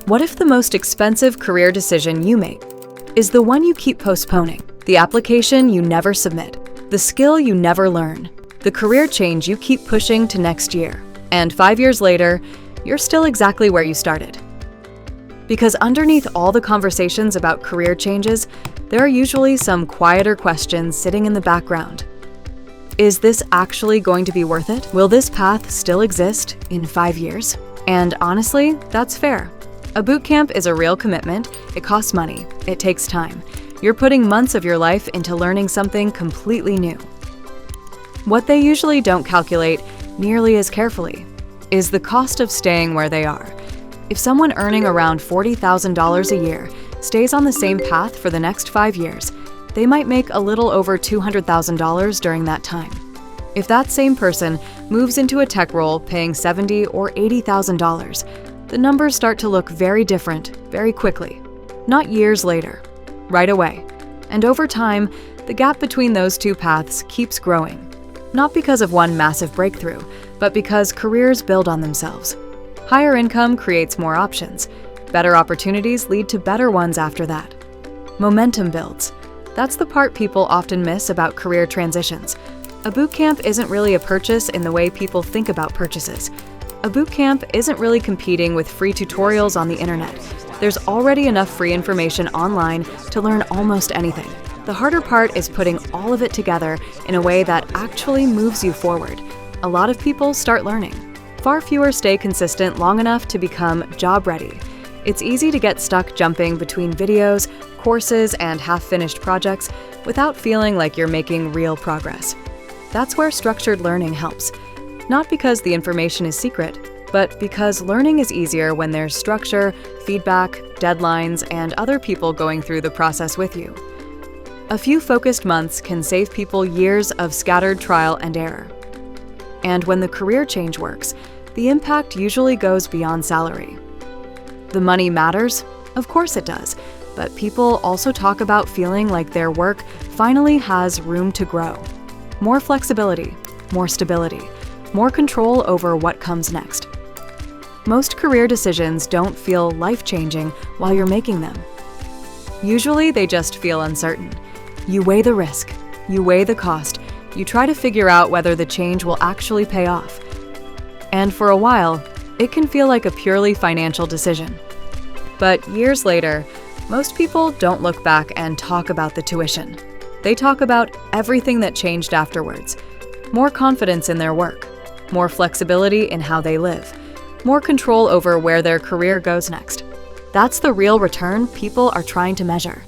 What if the most expensive career decision you make is the one you keep postponing, the application you never submit, the skill you never learn, the career change you keep pushing to next year, and 5 years later, you're still exactly where you started? Because underneath all the conversations about career changes, there are usually some quieter questions sitting in the background. Is this actually going to be worth it? Will this path still exist in 5 years? And honestly, that's fair. A bootcamp is a real commitment. It costs money. It takes time. You're putting months of your life into learning something completely new. What they usually don't calculate nearly as carefully is the cost of staying where they are. If someone earning around $40,000 a year stays on the same path for the next 5 years, they might make a little over $200,000 during that time. If that same person moves into a tech role paying $70,000 or $80,000, the numbers start to look very different very quickly. Not years later, right away. And over time, the gap between those two paths keeps growing. Not because of one massive breakthrough, but because careers build on themselves. Higher income creates more options. Better opportunities lead to better ones after that. Momentum builds. That's the part people often miss about career transitions. A bootcamp isn't really a purchase in the way people think about purchases. A bootcamp isn't really competing with free tutorials on the internet. There's already enough free information online to learn almost anything. The harder part is putting all of it together in a way that actually moves you forward. A lot of people start learning. Far fewer stay consistent long enough to become job ready. It's easy to get stuck jumping between videos, courses, and half-finished projects without feeling like you're making real progress. That's where structured learning helps. Not because the information is secret, but because learning is easier when there's structure, feedback, deadlines, and other people going through the process with you. A few focused months can save people years of scattered trial and error. And when the career change works, the impact usually goes beyond salary. The money matters? Of course it does, but people also talk about feeling like their work finally has room to grow. More flexibility, more stability, more control over what comes next. Most career decisions don't feel life-changing while you're making them. Usually they just feel uncertain. You weigh the risk, you weigh the cost, you try to figure out whether the change will actually pay off. And for a while, it can feel like a purely financial decision. But years later, most people don't look back and talk about the tuition. They talk about everything that changed afterwards. More confidence in their work, more flexibility in how they live, more control over where their career goes next. That's the real return people are trying to measure.